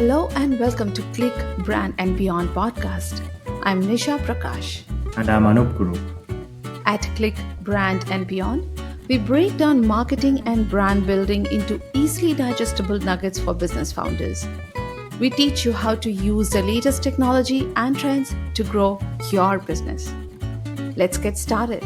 Hello and welcome to Click, Brand and Beyond podcast. I'm Nisha Prakash. And I'm Anoop Guru. At Click, Brand and Beyond, we break down marketing and brand building into easily digestible nuggets for business founders. We teach you how to use the latest technology and trends to grow your business. Let's get started.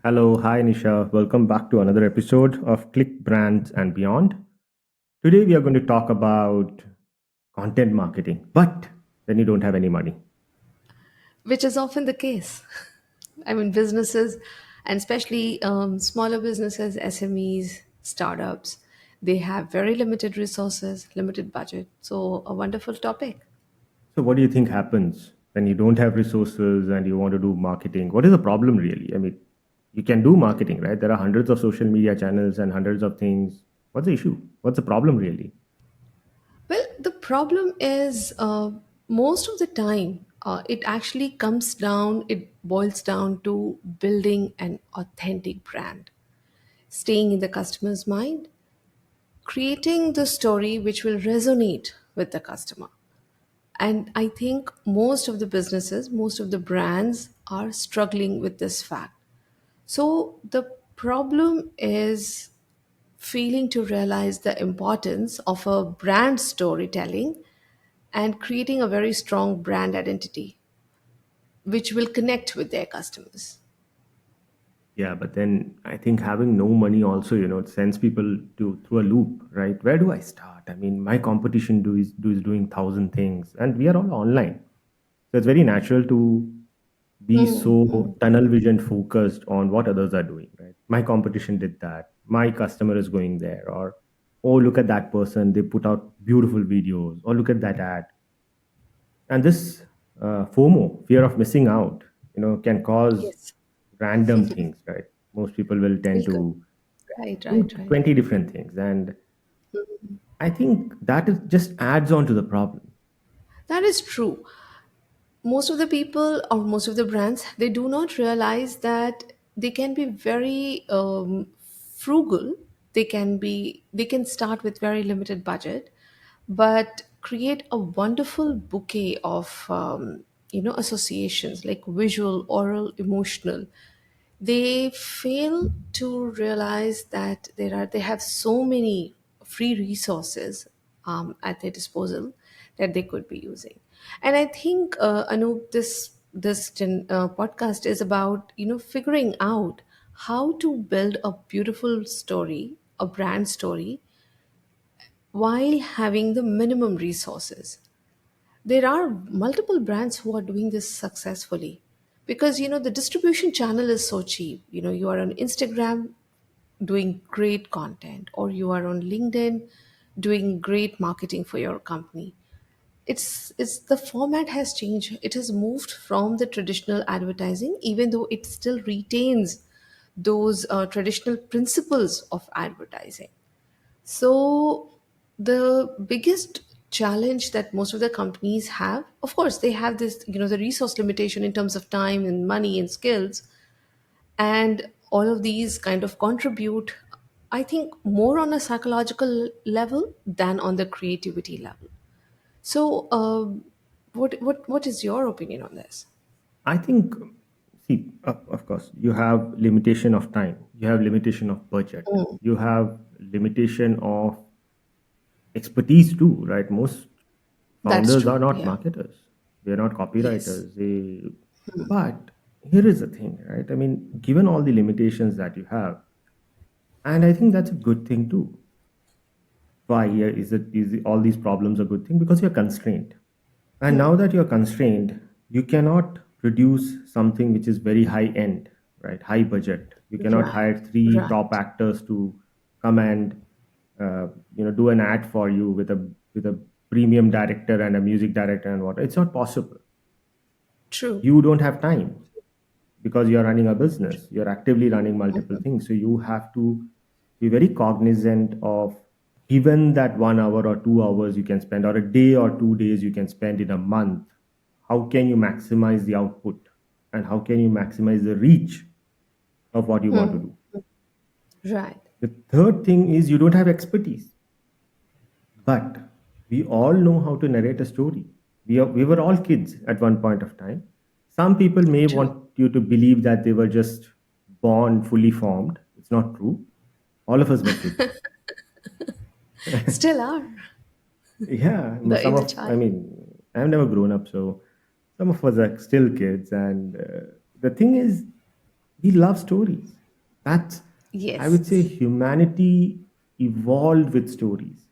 Hello, hi Nisha. Welcome back to another episode of Click Brands and Beyond. Today we are going to talk about content marketing, but when you don't have any money. Which is often the case. I mean, businesses, and especially smaller businesses, SMEs, startups, they have very limited resources, limited budget. So, a wonderful topic. So, what do you think happens when you don't have resources and you want to do marketing? What is the problem really? I mean, you can do marketing, right? There are hundreds of social media channels and hundreds of things. What's the issue? What's the problem really? Well, the problem is most of the time, it actually it boils down to building an authentic brand, staying in the customer's mind, creating the story which will resonate with the customer. And I think most of the businesses, most of the brands are struggling with this fact. So the problem is failing to realize the importance of a brand storytelling and creating a very strong brand identity which will connect with their customers. Yeah, but then I think having no money also, it sends people to through a loop, right? Where do I start? I mean, my competition is doing thousand things, and we are all online, so it's very natural to be so tunnel vision focused on what others are doing, right? My competition did that. My customer is going there, or oh, look at that person, they put out beautiful videos, or look at that ad, and this FOMO, fear of missing out, can cause Yes. random things, right? Most people will tend Bilkul. to Right, do right, right. 20 different things, and I think that is just adds on to the problem. That is true. Most of the people or most of the brands, they do not realize that they can be very frugal. They can start with very limited budget, but create a wonderful bouquet of associations like visual, oral, emotional. They fail to realize that they have so many free resources at their disposal that they could be using. And I think Anup, this podcast is about figuring out how to build a beautiful story, a brand story, while having the minimum resources. There are multiple brands who are doing this successfully because the distribution channel is so cheap. You are on Instagram doing great content, or you are on LinkedIn doing great marketing for your company. It's the format has changed. It has moved from the traditional advertising, even though it still retains those traditional principles of advertising. So the biggest challenge that most of the companies have, of course, they have this, the resource limitation in terms of time and money and skills, and all of these kind of contribute, I think, more on a psychological level than on the creativity level. So, what is your opinion on this? I think, see, of course, you have limitation of time, you have limitation of budget, you have limitation of expertise too, right? Most That's founders true. are not Yeah. marketers, they're not Yes. copywriters. But here is the thing, right? I mean, given all the limitations that you have, and I think that's a good thing too. Why is all these problems a good thing? Because you're constrained. And now that you're constrained, you cannot produce something which is very high end, right? High budget. You cannot Right. hire three top Right. actors to come and do an ad for you with a premium director and a music director and what. It's not possible. True. You don't have time because you're running a business. You're actively running multiple things, so you have to be very cognizant of, given that 1 hour or 2 hours you can spend, or a day or 2 days you can spend in a month, how can you maximize the output and how can you maximize the reach of what you want to do? Right. The third thing is you don't have expertise, but we all know how to narrate a story. We were all kids at one point of time. Some people may True. want you to believe that they were just born fully formed. It's not true. All of us were kids. Still are Yeah, the some inner of, I child. mean, I've never grown up, so some of us are still kids. And the thing is, we love stories. That's, I would say, Yes, humanity evolved with stories.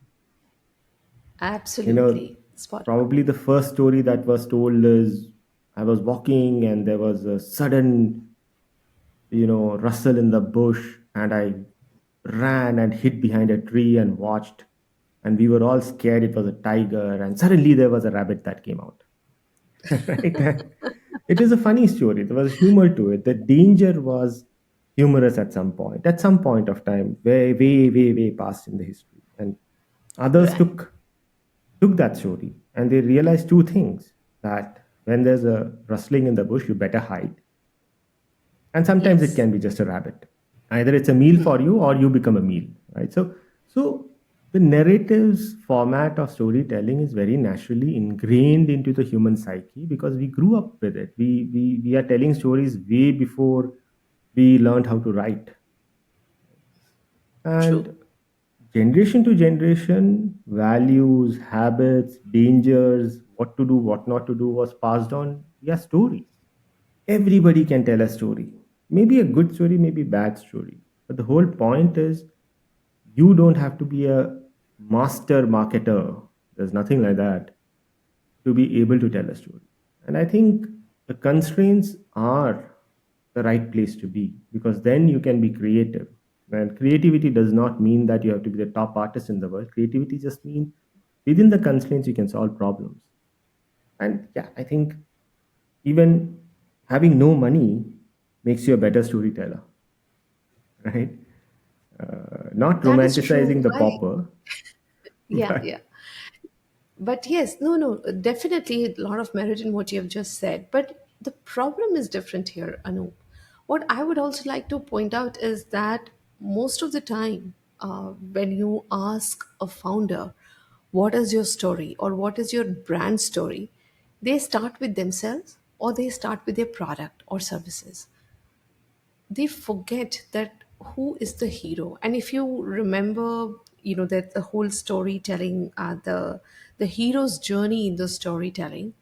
You know, absolutely. Spot on. probably the first story that was told is I was walking and there was a sudden, rustle in the bush, and I ran and hid behind a tree and watched. And we were all scared it was a tiger, and suddenly there was a rabbit that came out. Right? And it is a funny story. There was humor to it. The danger was humorous at some point of time, way, way, way, way past in the history. And others Right. took that story and they realized two things: that when there's a rustling in the bush, you better hide. And sometimes it Yes. can be just a rabbit. Either it's a meal for you or you become a meal, right? So the narratives format of storytelling is very naturally ingrained into the human psyche because we grew up with it. We are telling stories way before we learned how to write. True. And generation to generation, values, habits, dangers, what to do, what not to do was passed on via stories. Everybody can tell a story. Maybe a good story, maybe bad story. But the whole point is you don't have to be a master marketer. There's nothing like that to be able to tell a story. And I think the constraints are the right place to be because then you can be creative. And creativity does not mean that you have to be the top artist in the world. Creativity just means within the constraints you can solve problems. And yeah, I think even having no money makes you a better storyteller, right? Not That is true. romanticizing the Why? pauper, Yeah, but yeah. But yes, no, no, definitely a lot of merit in what you have just said. But the problem is different here, Anu. What I would also like to point out is that most of the time, when you ask a founder, what is your story or what is your brand story, they start with themselves or they start with their product or services. They forget that who is the hero. And if you remember, that the whole storytelling, the hero's journey in the storytelling,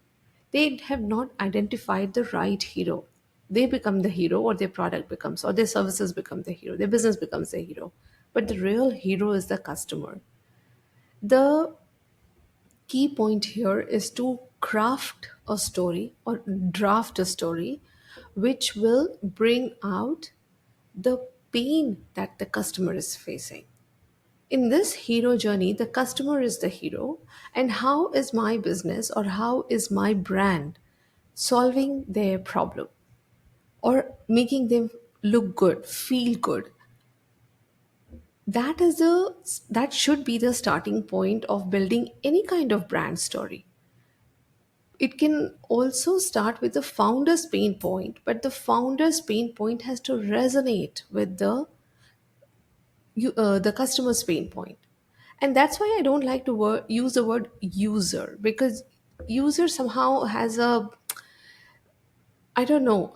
they have not identified the right hero. They become the hero, or their product becomes, or their services become the hero, their business becomes the hero. But the real hero is the customer. The key point here is to craft a story or draft a story which will bring out the pain that the customer is facing. In this hero journey, the customer is the hero, and how is my business or how is my brand solving their problem or making them look good, feel good? That should be the starting point of building any kind of brand story. It can also start with the founder's pain point, but the founder's pain point has to resonate with the customer's pain point. And that's why I don't like to use the word user, because user somehow has a, I don't know,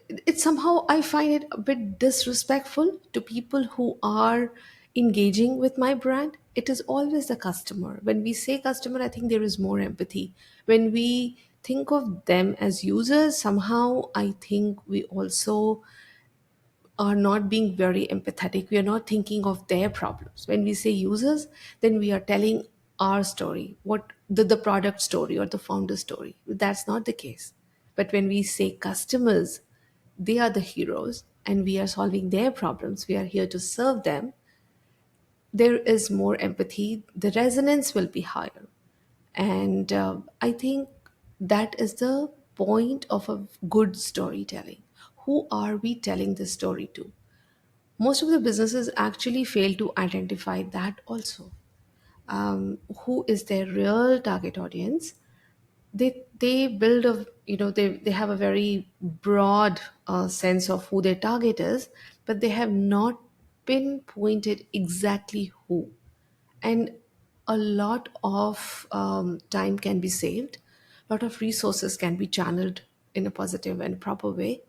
it somehow, I find it a bit disrespectful to people who are engaging with my brand. It is always the customer. When we say customer, I think there is more empathy. When we think of them as users, somehow I think we also are not being very empathetic. We are not thinking of their problems. When we say users, then we are telling our story, what the product story or the founder story. That's not the case. But when we say customers, they are the heroes and we are solving their problems, we are here to serve them, there is more empathy, the resonance will be higher. And I think that is the point of a good storytelling. Who are we telling this story to? Most of the businesses actually fail to identify that also. Who is their real target audience? They build a, they have a very broad sense of who their target is, but they have not pinpointed exactly who, and a lot of time can be saved, a lot of resources can be channeled in a positive and proper way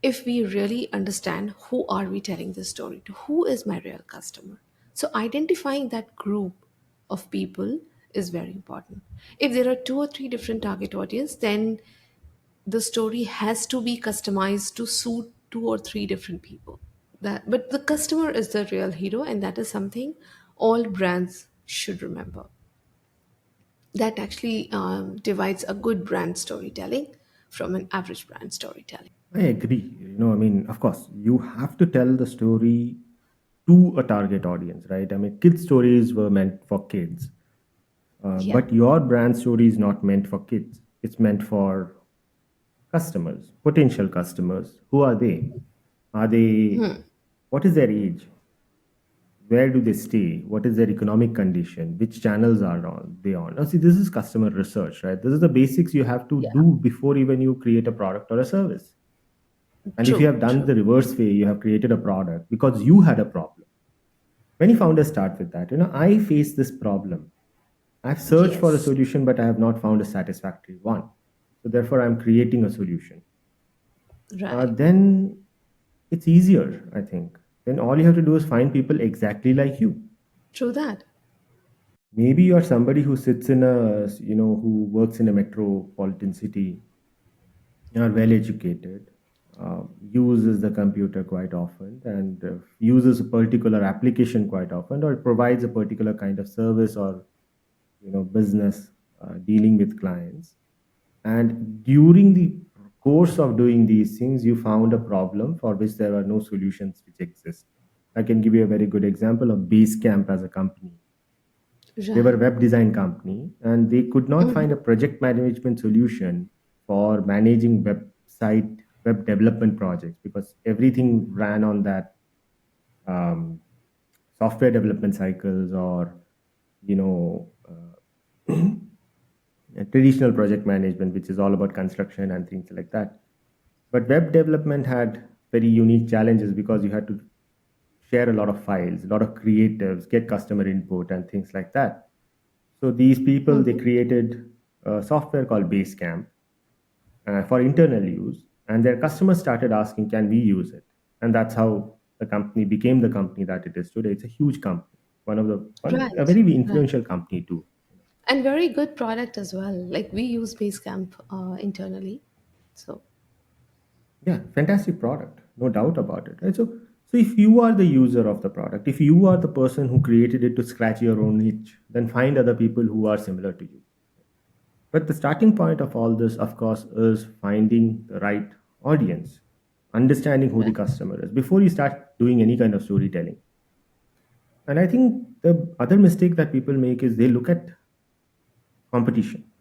if we really understand who are we telling this story to, who is my real customer. So identifying that group of people is very important. If there are two or three different target audience, then the story has to be customized to suit two or three different people. That, but the customer is the real hero, and that is something all brands should remember. That actually divides a good brand storytelling from an average brand storytelling. I agree. I mean, of course, you have to tell the story to a target audience, right? I mean, kids' stories were meant for kids, Yeah. but your brand story is not meant for kids. It's meant for customers, potential customers. Who are they? Are they, what is their age? Where do they stay? What is their economic condition? Which channels are they on? Now, see, this is customer research, right? This is the basics you have to Yeah. do before even you create a product or a service. And if you True, have done true. the reverse way, you have created a product because you had a problem. Many founders start with that. I face this problem. I've searched for a Yes. solution, but I have not found a satisfactory one. So therefore, I'm creating a solution. Right. Then it's easier, I think. Then all you have to do is find people exactly like you. True that. Maybe you're somebody who sits in who works in a metropolitan city, are well educated, uses the computer quite often, and uses a particular application quite often, or provides a particular kind of service or business dealing with clients. And during the course of doing these things, you found a problem for which there are no solutions which exist. I can give you a very good example of Basecamp as a company. They were a Right. web design company and they could not find a project management solution for managing web development projects because everything ran on that um, software development cycles or you know traditional project management, which is all about construction and things like that. But web development had very unique challenges because you had to share a lot of files, a lot of creatives, get customer input, and things like that. So these people they created a software called Basecamp for internal use, and their customers started asking, "Can we use it?" And that's how the company became the company that it is today. It's a huge company, a Right. very Right. influential company too. And very good product as well. Like we use Basecamp internally. So, Yeah, fantastic product, no doubt about it. Right? So if you are the user of the product, if you are the person who created it to scratch your own itch, then find other people who are similar to you. But the starting point of all this, of course, is finding the right audience, understanding who the right. customer is before you start doing any kind of storytelling. And I think the other mistake that people make is they look at competition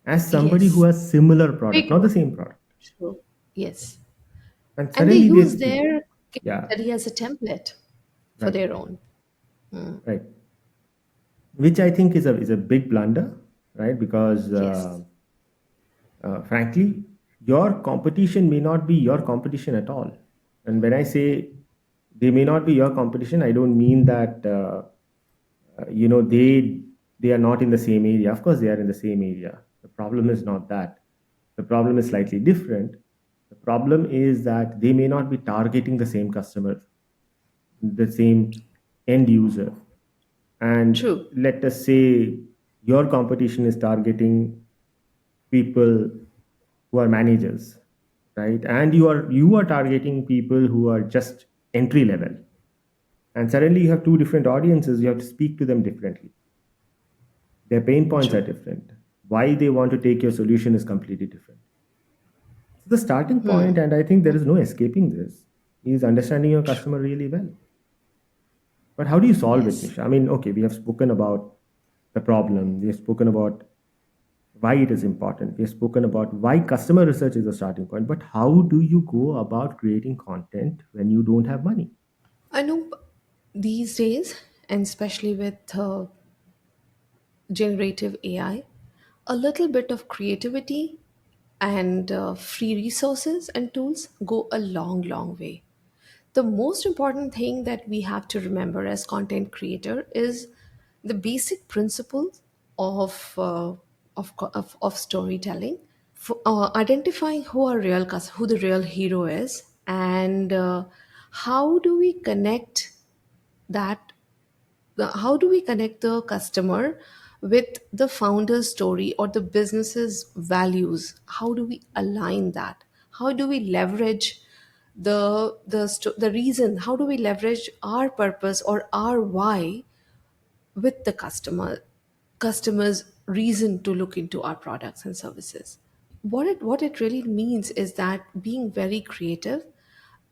as somebody who Yes. has similar product, Big not the one. same product. True. Yes. And And they suddenly use they, their case yeah, study as a template for right, their own. right. Which I think is a big blunder, right? Because Yes. frankly, your competition may not be your competition at all. And when I say they may not be your competition, I don't mean that they are not in the same area. Of course, they are in the same area. The problem is not that. The problem is slightly different. The problem is that they may not be targeting the same customer, the same end user. And True. let us say your competition is targeting people who are managers, right? And you are targeting people who are just entry level. And suddenly you have two different audiences. You have to speak to them differently. Their pain points are True. different. Why they want to take your solution is completely different. So the starting point, and I think there is no escaping this, is understanding your customer really well. But how do you solve it, Yes. Nisha? I mean, okay, we have spoken about the problem. We have spoken about why it is important. We have spoken about why customer research is a starting point. But how do you go about creating content when you don't have money? I know these days, and especially with generative AI, a little bit of creativity and free resources and tools go a long, long way. The most important thing that we have to remember as content creator is the basic principles of of storytelling, for, identifying who our who the real hero is, and how do we connect that how do we connect the customer with the founder's story or the business's values? How do we align that? How do we leverage the reason? How do we leverage our purpose or our why with the customer's reason to look into our products and services? What it really means is that being very creative,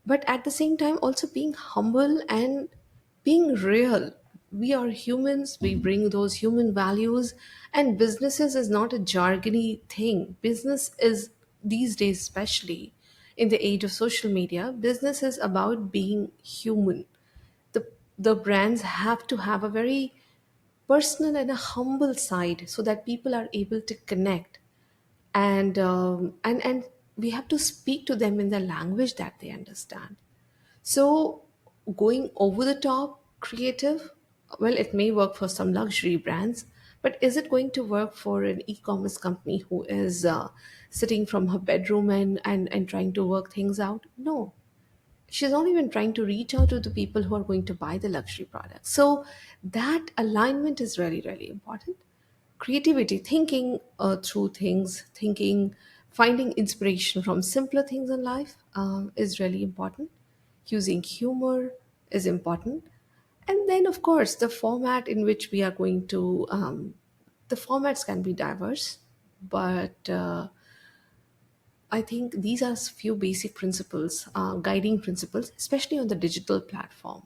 but at the same time also being humble and being real. We are humans, we bring those human values, and businesses is not a jargony thing. Business is, these days especially in the age of social media, business is about being human. The brands have to have a very personal and a humble side so that people are able to connect, and we have to speak to them in the language that they understand. So going over the top creative, well, it may work for some luxury brands, but is it going to work for an e-commerce company who is sitting from her bedroom and trying to work things out? No, she's not even trying to reach out to the people who are going to buy the luxury products. So that alignment is really, really important. Creativity, thinking through things, thinking, finding inspiration from simpler things in life is really important. Using humor is important. And then, of course, the format in which we are going to, the formats can be diverse, but I think these are few basic principles, guiding principles, especially on the digital platform.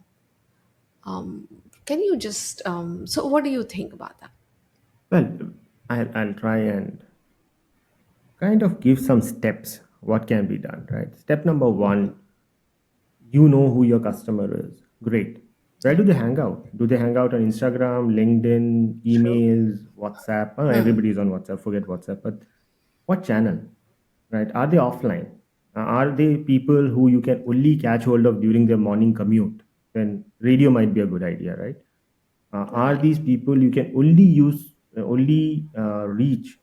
Can you just, so what do you think about that? Well, I'll try and kind of give some steps what can be done, right? Step number one, you know who your customer is. Great. Where Yeah, do they hang out? Do they hang out on Instagram, LinkedIn, true. emails, WhatsApp? Oh, everybody's on WhatsApp, forget WhatsApp. But what channel, right? Are they offline? Are they people who you can only catch hold of during their morning commute? Then radio might be a good idea, right? Are Right. these people you can only use, only reach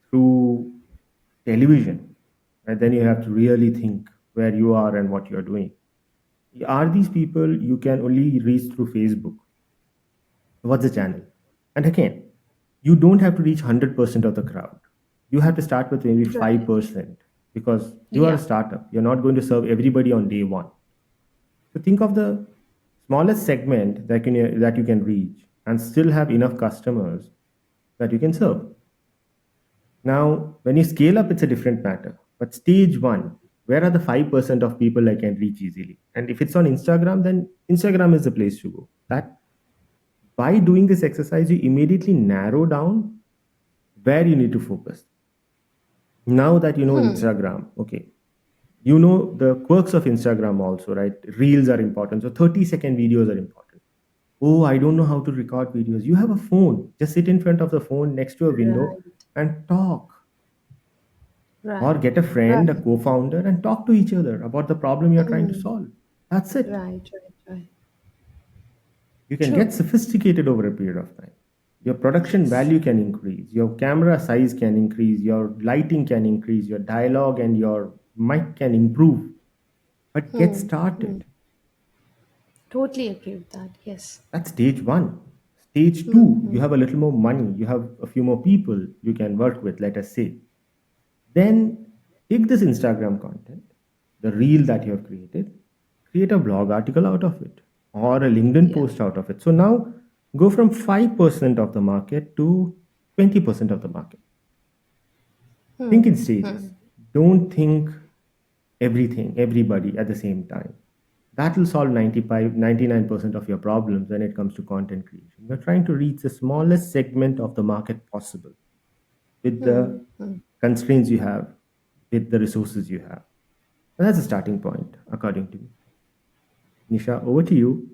through television? And then you have to really think where you are and what you're doing. Are these people you can only reach through Facebook? What's the channel? And again, you don't have to reach 100% of the crowd. You have to start with maybe Right. 5% because you are a Yeah. startup. You're not going to serve everybody on day one. So think of the smallest segment that you can reach and still have enough customers that you can serve. Now, when you scale up, it's a different matter. But stage one, where are the 5% of people I can reach easily? And if it's on Instagram, then Instagram is the place to go. That by doing this exercise, you immediately narrow down where you need to focus. Now that you know Instagram, okay, you know the quirks of Instagram also, right? Reels are important. So 30-second videos are important. Oh, I don't know how to record videos. You have a phone. Just sit in front of the phone next to a window Right. and talk. Or Right. get a friend, a Right. co founder, and talk to each other about the problem you're trying to Mm. solve. That's it. Right. Right. Right. You can get True. sophisticated over a period of time. Your production Yes. value can increase, your camera size can increase, your lighting can increase, your dialogue and your mic can improve. But get Hmm. started. Totally agree with that. Yes. That's stage one. Stage two, you Hmm. have a little more money, you have a few more people you can work with, let us say. Then take this Instagram content, the reel that you have created, create a blog article out of it or a LinkedIn Yeah. post out of it. So now go from 5% of the market to 20% of the market. Think in stages. Don't think everything, everybody at the same time. That will solve 99% of your problems when it comes to content creation. You're trying to reach the smallest segment of the market possible with the constraints you have, with the resources you have. And that's a starting point, according to me. Nisha, over to you.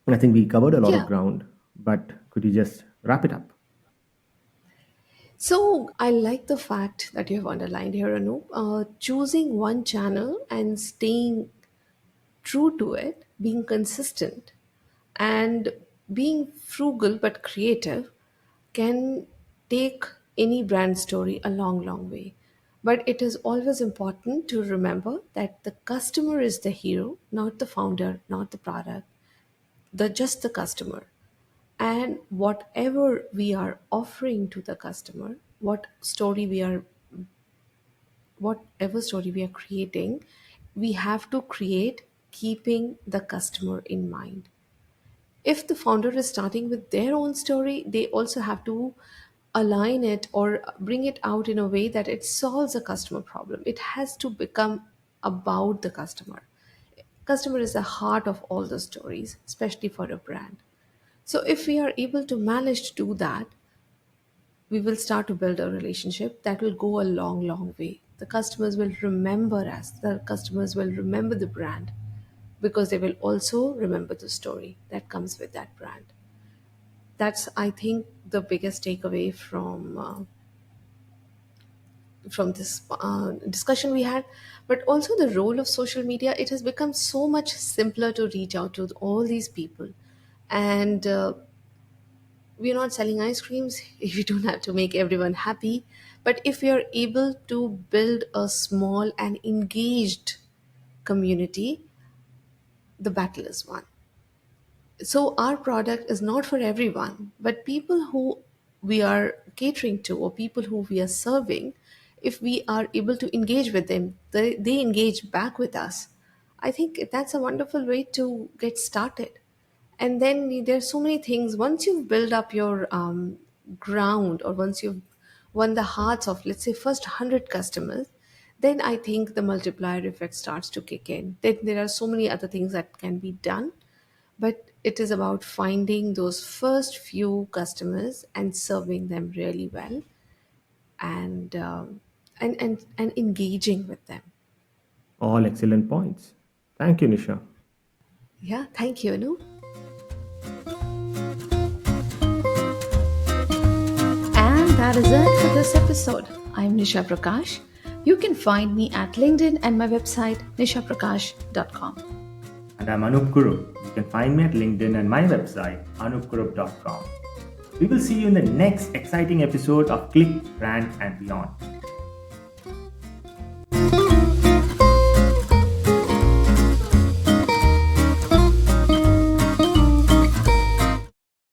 I think we covered a lot Yeah. of ground, but could you just wrap it up? So I like the fact that you have underlined here, Anoop. Choosing one channel and staying true to it, being consistent, and being frugal but creative can take any brand story a long, long way. But it is always important to remember that the customer is the hero, not the founder, not the product, just the customer. And whatever we are offering to the customer, whatever story we are creating, we have to create keeping the customer in mind. If the founder is starting with their own story, they also have to align it or bring it out in a way that it solves a customer problem. It has to become about the customer. Customer is the heart of all the stories, especially for a brand. So if we are able to manage to do that, we will start to build a relationship that will go a long, long way. The customers will remember us, the customers will remember the brand because they will also remember the story that comes with that brand. That's, I think, the biggest takeaway from this discussion we had. But also the role of social media, it has become so much simpler to reach out to all these people. And we're not selling ice creams if you don't have to make everyone happy. But if you're able to build a small and engaged community, the battle is won. So our product is not for everyone, but people who we are catering to or people who we are serving, if we are able to engage with them, they engage back with us. I think that's a wonderful way to get started. And then there's so many things. Once you've built up your ground, or once you've won the hearts of, let's say, first 100 customers, then I think the multiplier effect starts to kick in. Then there are so many other things that can be done, but it is about finding those first few customers and serving them really well, and and engaging with them. All excellent points. Thank you, Nisha. Yeah, thank you, Anu. And that is it for this episode. I'm Nisha Prakash. You can find me at LinkedIn and my website nishaprakash.com. And I'm Anoop Kurup. You can find me at LinkedIn and my website, anoopkurup.com. We will see you in the next exciting episode of Click, Brand, and Beyond.